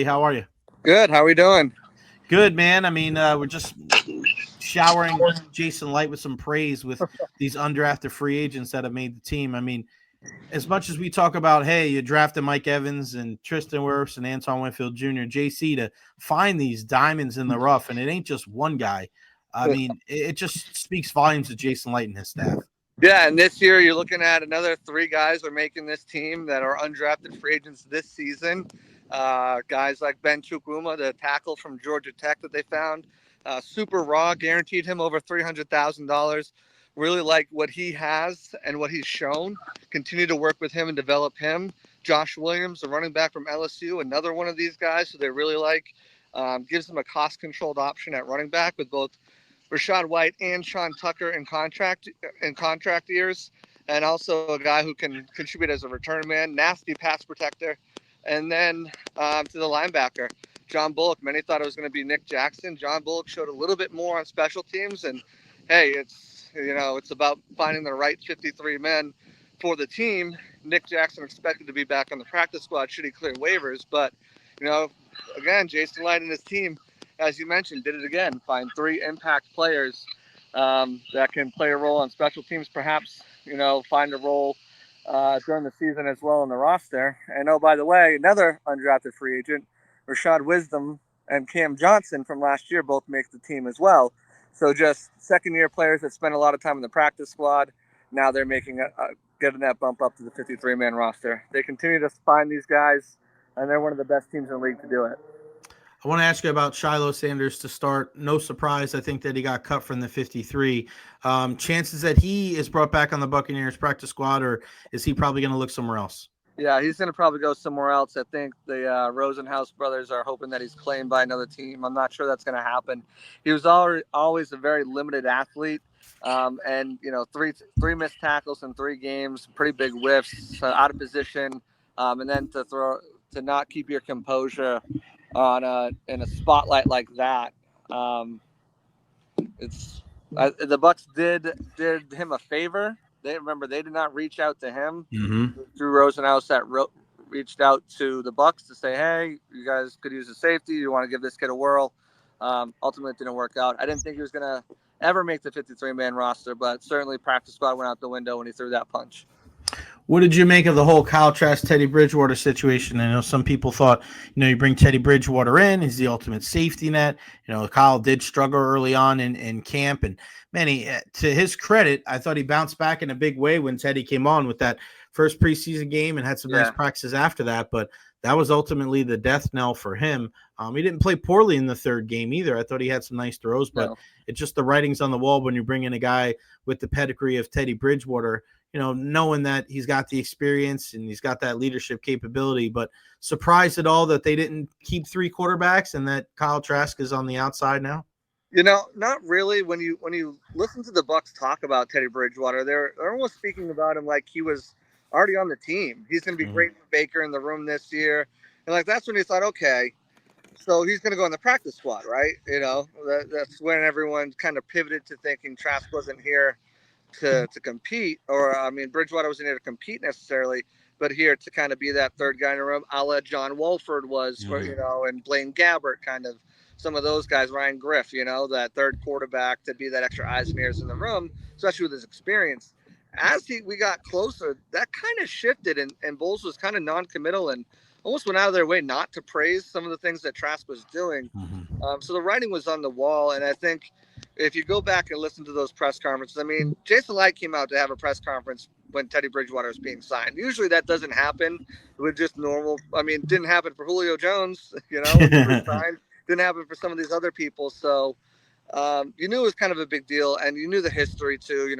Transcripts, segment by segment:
How are you? Good. How are we doing? Good, man. We're just showering Jason Light with some praise with these undrafted free agents that have made the team. As much as we talk about, hey, you drafted Mike Evans and Tristan Wirfs and Antoine Winfield Jr., JC, to find these diamonds in the rough, and it ain't just one guy. It just speaks volumes to Jason Light and his staff. Yeah, and this year you're looking at another three guys are making this team that are undrafted free agents this season. Guys like Ben Chukwuma, the tackle from Georgia Tech that they found, super raw, guaranteed him over $300,000. Really like what he has and what he's shown. Continue to work with him and develop him. Josh Williams, the running back from LSU, another one of these guys who they really like. Gives them a cost-controlled option at running back with both Rashad White and Sean Tucker in contract years, and also a guy who can contribute as a return man, nasty pass protector, and then to the linebacker, John Bullock. Many thought it was going to be Nick Jackson. John Bullock showed a little bit more on special teams, and hey, it's about finding the right 53 men for the team. Nick Jackson expected to be back on the practice squad should he clear waivers, but you know, again, Jason Light and his team, as you mentioned, did it again. Find three impact players that can play a role on special teams, perhaps, find a role during the season as well in the roster. And oh, by the way, another undrafted free agent, Rashad Wisdom and Cam Johnson from last year both make the team as well. So just second-year players that spent a lot of time in the practice squad. Now they're getting that bump up to the 53-man roster. They continue to find these guys, and they're one of the best teams in the league to do it. I want to ask you about Shiloh Sanders to start. No surprise, I think, that he got cut from the 53. Chances that he is brought back on the Buccaneers practice squad, or is he probably going to look somewhere else? Yeah, he's going to probably go somewhere else. I think the Rosenhaus brothers are hoping that he's claimed by another team. I'm not sure that's going to happen. He was always a very limited athlete, and three missed tackles in 3 games, pretty big whiffs, out of position, and then to not keep your composure in a spotlight like that. The Bucs did him a favor. They did not reach out to him. Mm-hmm. Drew Rosenhaus reached out to the Bucs to say, hey, you guys could use a safety. You want to give this kid a whirl. Ultimately, it didn't work out. I didn't think he was going to ever make the 53-man roster, but certainly practice squad went out the window when he threw that punch. What did you make of the whole Kyle Trask, Teddy Bridgewater situation? I know some people thought, you bring Teddy Bridgewater in, he's the ultimate safety net. Kyle did struggle early on in camp, and man, to his credit, I thought he bounced back in a big way when Teddy came on with that first preseason game and had some nice practices after that. But that was ultimately the death knell for him. He didn't play poorly in the third game either. I thought he had some nice throws, but it's just the writing's on the wall when you bring in a guy with the pedigree of Teddy Bridgewater. Knowing that he's got the experience and he's got that leadership capability, but surprised at all that they didn't keep 3 quarterbacks and that Kyle Trask is on the outside now? Not really. When you listen to the Bucs talk about Teddy Bridgewater, they're almost speaking about him like he was already on the team. He's going to be great for Baker in the room this year. And that's when you thought, okay, so he's going to go in the practice squad, right? That's when everyone kind of pivoted to thinking Trask wasn't here to compete, or Bridgewater wasn't here to compete necessarily, but here to kind of be that third guy in the room, a la John Wolford was for and Blaine Gabbert, kind of some of those guys, Ryan Griff, that third quarterback to be that extra eyes and ears in the room, especially with his experience. As we got closer, that kind of shifted, and Bowles was kind of non-committal and almost went out of their way not to praise some of the things that Trask was doing. So the writing was on the wall, and I think if you go back and listen to those press conferences, Jason Light came out to have a press conference when Teddy Bridgewater was being signed. Usually that doesn't happen with just normal. It didn't happen for Julio Jones, when he was signed. Didn't happen for some of these other people. So you knew it was kind of a big deal, and you knew the history too.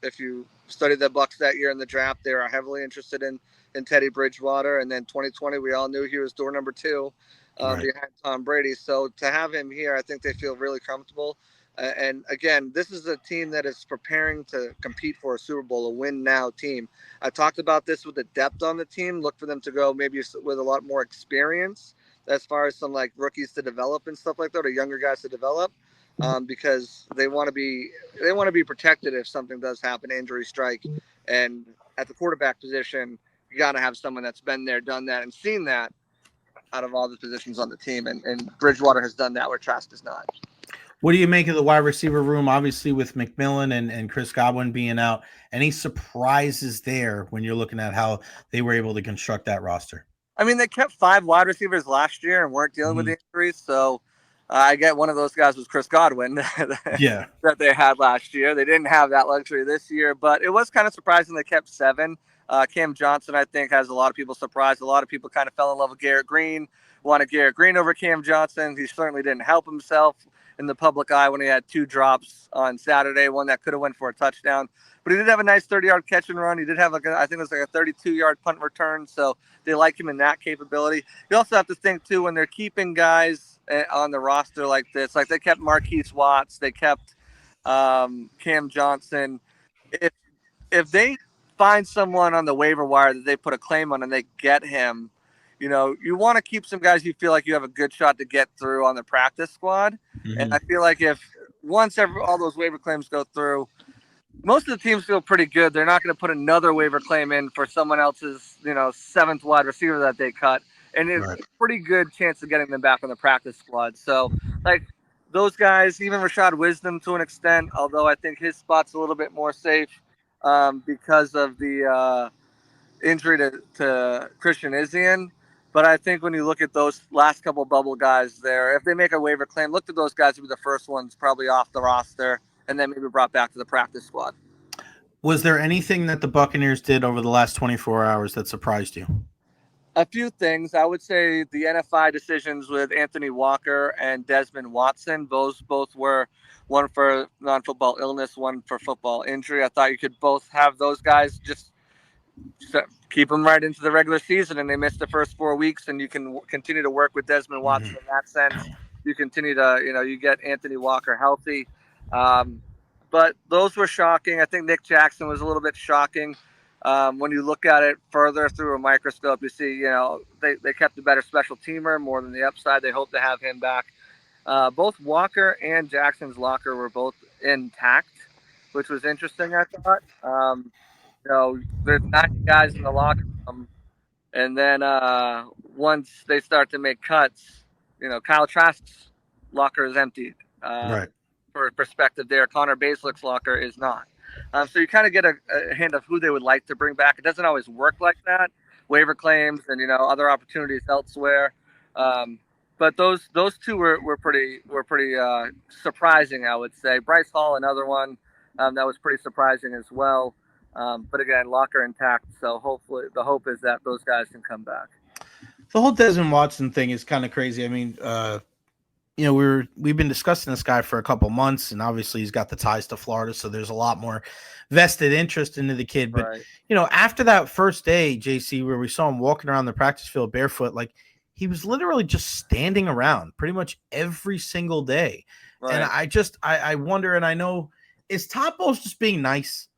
If you studied the Bucs that year in the draft, they were heavily interested in Teddy Bridgewater, and then 2020, we all knew he was door number 2 behind Tom Brady. So to have him here, I think they feel really comfortable. And again, this is a team that is preparing to compete for a Super Bowl, a win-now team. I talked about this with the depth on the team. Look for them to go maybe with a lot more experience as far as some rookies to develop and stuff like that, or younger guys to develop, because they want to be protected if something does happen, injury strike. And at the quarterback position, you got to have someone that's been there, done that, and seen that. out of all the positions on the team, and Bridgewater has done that where Trask does not. What do you make of the wide receiver room? Obviously, with McMillan and Chris Godwin being out, any surprises there when you're looking at how they were able to construct that roster? I mean, they kept 5 wide receivers last year and weren't dealing with the injuries. So I get one of those guys was Chris Godwin Yeah. that they had last year. They didn't have that luxury this year, but it was kind of surprising they kept 7. Cam Johnson, I think, has a lot of people surprised. A lot of people kind of fell in love with Garrett Green, wanted Garrett Green over Cam Johnson. He certainly didn't help himself in the public eye when he had 2 drops on Saturday, one that could have went for a touchdown. But he did have a nice 30-yard catch and run. He did have, I think it was like a 32-yard punt return. So they like him in that capability. You also have to think, too, when they're keeping guys on the roster like this, like they kept Marquise Watts, they kept Cam Johnson. If they find someone on the waiver wire that they put a claim on and they get him, you want to keep some guys you feel like you have a good shot to get through on the practice squad. Mm-hmm. And I feel like if once all those waiver claims go through, most of the teams feel pretty good. They're not going to put another waiver claim in for someone else's, 7th wide receiver that they cut. And it's a pretty good chance of getting them back on the practice squad. So, like, those guys, even Rashad Wisdom to an extent, although I think his spot's a little bit more safe because of the injury to Christian Izzian. But I think when you look at those last couple bubble guys there, if they make a waiver claim, look at those guys who be the first ones probably off the roster and then maybe brought back to the practice squad. Was there anything that the Buccaneers did over the last 24 hours that surprised you? A few things. I would say the NFI decisions with Anthony Walker and Desmond Watson, those both were one for non-football illness, one for football injury. I thought you could both have those guys just keep them right into the regular season, and they missed the first 4 weeks, and you can continue to work with Desmond Watson in that sense. You continue to, you get Anthony Walker healthy. But those were shocking. I think Nick Jackson was a little bit shocking. When you look at it further through a microscope, you see, they kept a better special teamer more than the upside. They hope to have him back. Both Walker and Jackson's locker were both intact, which was interesting, I thought. There's 90 guys in the locker room, and then once they start to make cuts, Kyle Trask's locker is emptied. Right. For perspective there, Connor Baselick's locker is not. So you kind of get a hint of who they would like to bring back. It doesn't always work like that. Waiver claims and other opportunities elsewhere. But those two were pretty surprising, I would say. Bryce Hall, another one that was pretty surprising as well. But again, locker intact. So hopefully, the hope is that those guys can come back. The whole Desmond Watson thing is kind of crazy. I mean, we've been discussing this guy for a couple months, and obviously he's got the ties to Florida, so there's a lot more vested interest into the kid. But Right. After that first day, JC, where we saw him walking around the practice field barefoot, like he was literally just standing around pretty much every single day. Right. And I wonder, and I know, is Todd Bowles just being nice?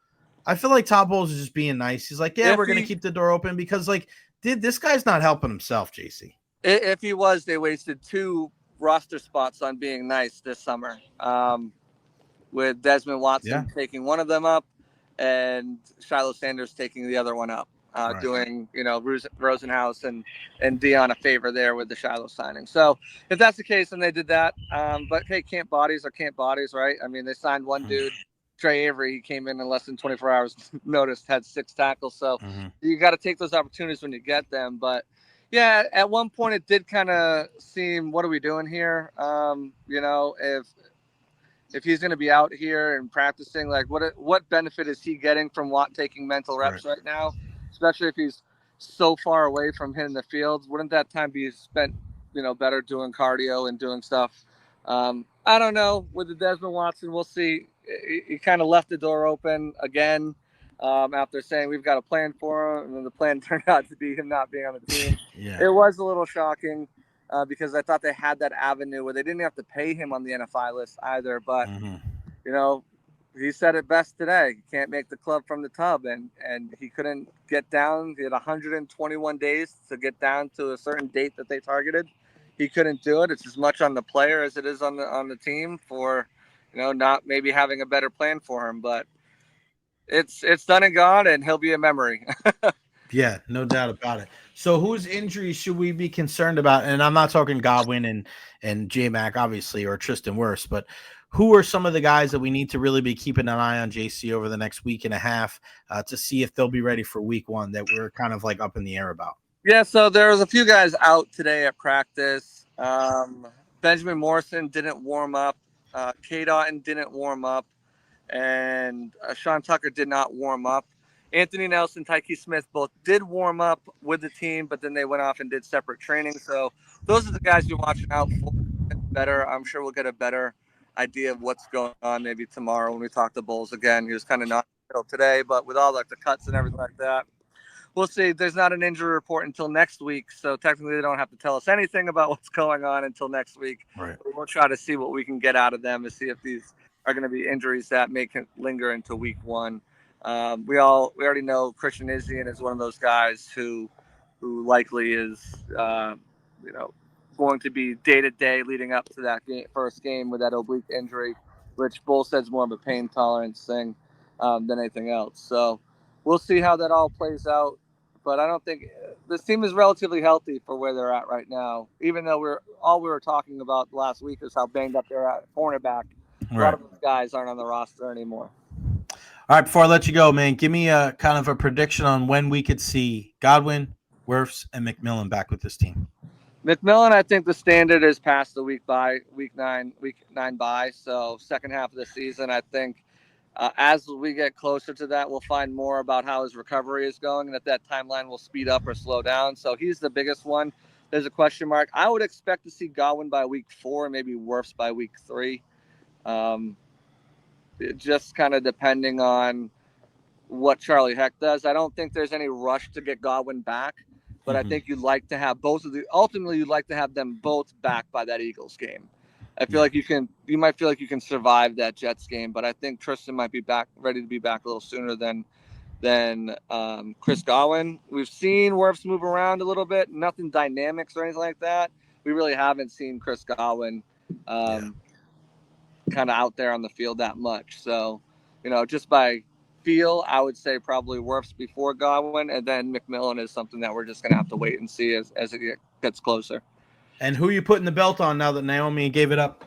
I feel like Todd Bowles is just being nice. He's like, yeah, we're going to keep the door open because, this guy's not helping himself, JC. If he was, they wasted 2 roster spots on being nice this summer, with Desmond Watson taking one of them up and Shiloh Sanders taking the other one up, doing, Rosenhaus and Dion a favor there with the Shiloh signing. So if that's the case, then they did that. But hey, camp bodies are camp bodies, right? I mean, they signed one dude, Trey Avery. He came in less than 24 hours notice, had 6 tackles. So you got to take those opportunities when you get them. But yeah, at one point it did kind of seem, what are we doing here? If he's going to be out here and practicing, like what benefit is he getting from Watt taking mental reps right now, especially if he's so far away from hitting the field? Wouldn't that time be spent, better doing cardio and doing stuff? I don't know. With the Desmond Watson, we'll see. He kind of left the door open again after saying we've got a plan for him, and then the plan turned out to be him not being on the team. It was a little shocking because I thought they had that avenue where they didn't have to pay him on the NFI list either. But, he said it best today. He can't make the club from the tub, and he couldn't get down. He had 121 days to get down to a certain date that they targeted. He couldn't do it. It's as much on the player as it is on the team for, not maybe having a better plan for him. But it's done and gone, and he'll be a memory. Yeah, no doubt about it. So whose injuries should we be concerned about? And I'm not talking Godwin and J Mac, obviously, or Tristan Wirfs, but who are some of the guys that we need to really be keeping an eye on, JC, over the next week and a half to see if they'll be ready for week one that we're kind of like up in the air about? Yeah, so there was a few guys out today at practice. Benjamin Morrison didn't warm up. K. Dotton didn't warm up. And Sean Tucker did not warm up. Anthony Nelson, Tyke Smith both did warm up with the team, but then they went off and did separate training. So those are the guys you're watching out for. Better, I'm sure we'll get a better idea of what's going on maybe tomorrow when we talk to Bulls again. He was kind of not today, but with all like the cuts and everything like that, we'll see. There's not an injury report until next week, so technically they don't have to tell us anything about what's going on until next week. Right. We'll try to see what we can get out of them to see if these are going to be injuries that may linger into week one. We already know Christian Izzian is one of those guys who likely is going to be day to day leading up to that first game with that oblique injury, which Bull says more of a pain tolerance thing than anything else. So we'll see how that all plays out. But I don't think this team is relatively healthy for where they're at right now. Even though we were talking about last week is how banged up they're at cornerback. Right. A lot of those guys aren't on the roster anymore. All right, before I let you go, man, give me a kind of a prediction on when we could see Godwin, Wirfs, and McMillan back with this team. McMillan, I think the standard is past the week nine bye. So second half of the season, I think as we get closer to that, we'll find more about how his recovery is going, and if that timeline will speed up or slow down. So he's the biggest one. There's a question mark. I would expect to see Godwin by week 4, maybe Wirfs by week 3. Just kind of depending on what Charlie Heck does. I don't think there's any rush to get Godwin back, but I think you'd like to have ultimately you'd like to have them both back by that Eagles game. I feel like you might feel like you can survive that Jets game, but I think Tristan might be ready to be back a little sooner than Chris Godwin. We've seen Wirfs move around a little bit, nothing dynamics or anything like that. We really haven't seen Chris Godwin kind of out there on the field that much. So, just by feel, I would say probably Wirfs before Godwin, and then McMillan is something that we're just going to have to wait and see as it gets closer. And who are you putting the belt on now that Naomi gave it up?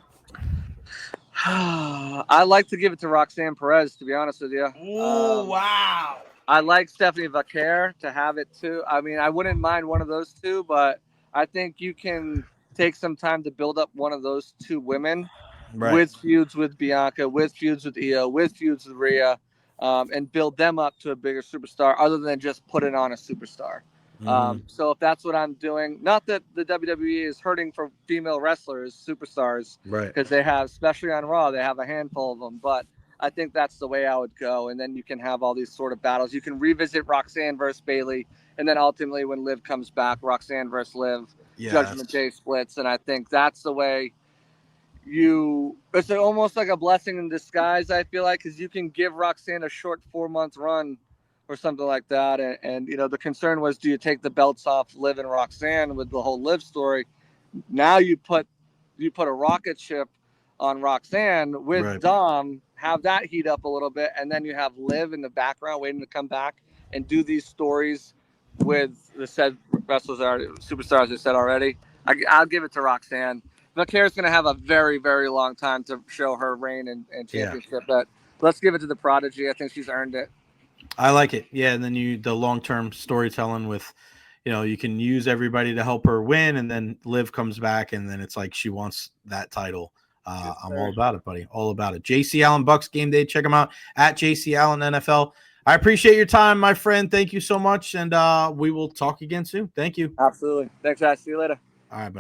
I like to give it to Roxanne Perez, to be honest with you. Oh, wow. I like Stephanie Vaquer to have it too. I mean, I wouldn't mind one of those two, but I think you can take some time to build up one of those two women with feuds with Bianca, with feuds with Io, with feuds with Rhea, and build them up to a bigger superstar other than just put it on a superstar. So if that's what I'm doing, not that the WWE is hurting for female wrestlers, superstars, because they have, especially on Raw, they have a handful of them, but I think that's the way I would go. And then you can have all these sort of battles. You can revisit Roxanne versus Bayley, and then ultimately when Liv comes back, Roxanne versus Liv, Judgment Day splits, and I think that's the way it's almost like a blessing in disguise, I feel like, because you can give Roxanne a short 4-month run or something like that. And the concern was, do you take the belts off Liv and Roxanne with the whole Liv story? Now you put a rocket ship on Roxanne with Dom, have that heat up a little bit, and then you have Liv in the background waiting to come back and do these stories with the said wrestlers, superstars I said already. I'll give it to Roxanne. Vaquer's going to have a very, very long time to show her reign and championship, but let's give it to the Prodigy. I think she's earned it. I like it. Yeah, and then the long-term storytelling with, you can use everybody to help her win, and then Liv comes back, and then it's like she wants that title. I'm all about it, buddy. All about it. JC Allen Bucs Game Day. Check them out at JC Allen NFL. I appreciate your time, my friend. Thank you so much, and we will talk again soon. Thank you. Absolutely. Thanks, guys. See you later. All right, buddy.